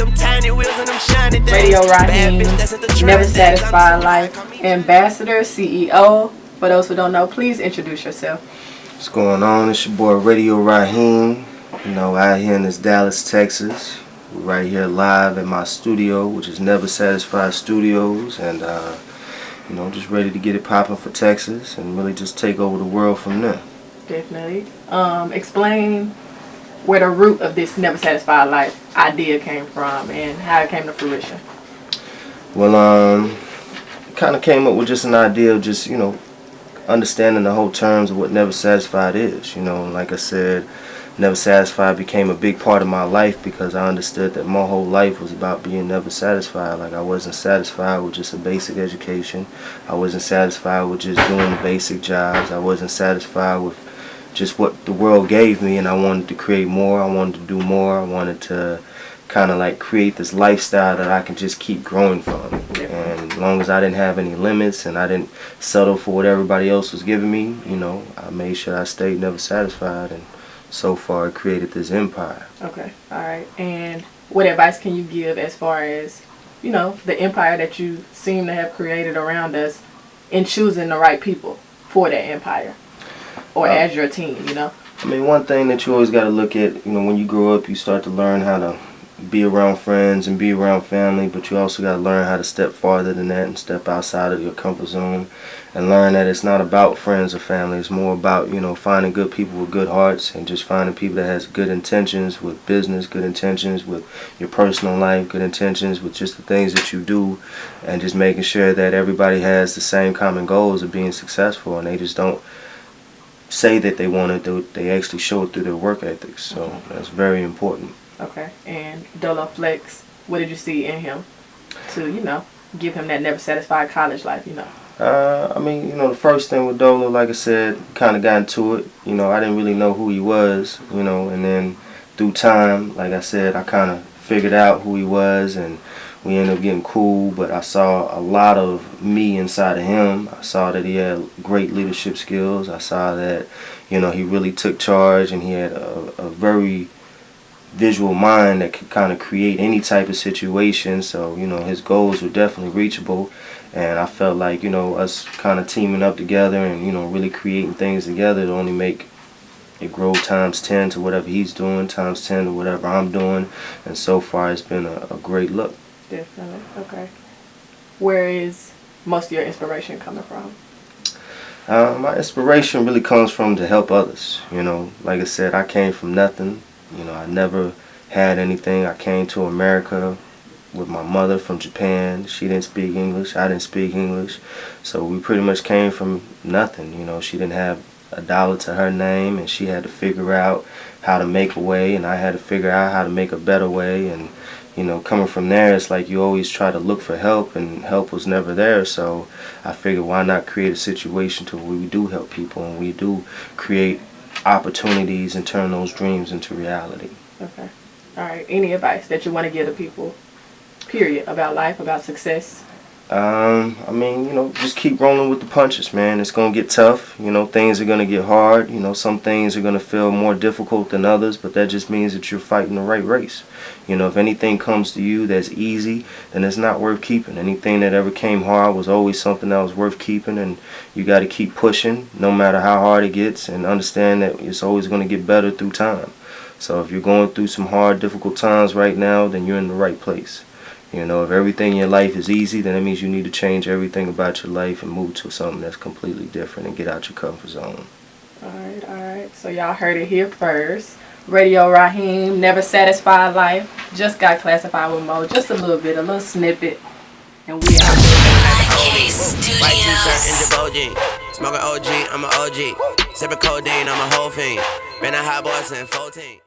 them tiny wheels and them shiny things. Radio Raheem, Never Satisfied Life, Ambassador, CEO. For those who don't know, please introduce yourself. What's going on? It's your boy Radio Raheem. Out here in this Dallas, Texas. We're right here live at my studio, which is Never Satisfied Studios, and just ready to get it popping for Texas and really just take over the world from there. Definitely. Explain where the root of this Never Satisfied Life idea came from and how it came to fruition. Well, kind of came up with just an idea of just, understanding the whole terms of what Never Satisfied is. Like I said, Never Satisfied became a big part of my life because I understood that my whole life was about being never satisfied. Like I wasn't satisfied with just a basic education. I wasn't satisfied with just doing the basic jobs. I wasn't satisfied with just what the world gave me, and I wanted to create more. I wanted to do more. I wanted to kind of like create this lifestyle that I can just keep growing from. And as long as I didn't have any limits and I didn't settle for what everybody else was giving me, I made sure I stayed never satisfied, and so far it created this empire. Okay, all right. And what advice can you give as far as, the empire that you seem to have created around us in choosing the right people for that empire or as your team, one thing that you always got to look at, when you grow up, you start to learn how to be around friends and be around family, but you also got to learn how to step farther than that and step outside of your comfort zone and learn that it's not about friends or family. It's more about, finding good people with good hearts and just finding people that has good intentions with business, good intentions with your personal life, good intentions with just the things that you do, and just making sure that everybody has the same common goals of being successful, and they just don't say that they want to do it, they actually show it through their work ethics. So that's very important. Okay. And Dolo Flex, what did you see in him to, give him that never satisfied college life, the first thing with Dolo, like I said, kind of got into it. I didn't really know who he was, and then through time, like I said, I kind of figured out who he was, and we ended up getting cool, but I saw a lot of me inside of him. I saw that he had great leadership skills. I saw that, he really took charge, and he had a very visual mind that could kind of create any type of situation. So, his goals were definitely reachable, and I felt like, us kind of teaming up together and, really creating things together to only make it grow times 10 to whatever he's doing, times 10 to whatever I'm doing, and so far it's been a great look. Definitely. Okay. Where is most of your inspiration coming from? My inspiration really comes from to help others. Like I said, I came from nothing. I never had anything. I came to America with my mother from Japan. She didn't speak English. I didn't speak English. So we pretty much came from nothing. She didn't have a dollar to her name, and she had to figure out how to make a way, and I had to figure out how to make a better way. And coming from there, it's like you always try to look for help, and help was never there. So I figured, why not create a situation to where we do help people and we do create opportunities and turn those dreams into reality. Okay. All right. Any advice that you want to give to people, period, about life, about success? Just keep rolling with the punches, man. It's going to get tough. Things are going to get hard. Some things are going to feel more difficult than others, but that just means that you're fighting the right race. If anything comes to you that's easy, then it's not worth keeping. Anything that ever came hard was always something that was worth keeping, and you got to keep pushing no matter how hard it gets, and understand that it's always going to get better through time. So if you're going through some hard, difficult times right now, then you're in the right place. If everything in your life is easy, then that means you need to change everything about your life and move to something that's completely different and get out your comfort zone. All right. So y'all heard it here first. Radio Raheem, Never Satisfied Life, just got classified with Mo. Just a little bit, a little snippet, and we out. White t-shirt and Jabot. Smoking OG, I'm an OG. Sipping codeine, I'm a whole fiend. Been a hot boy since 14.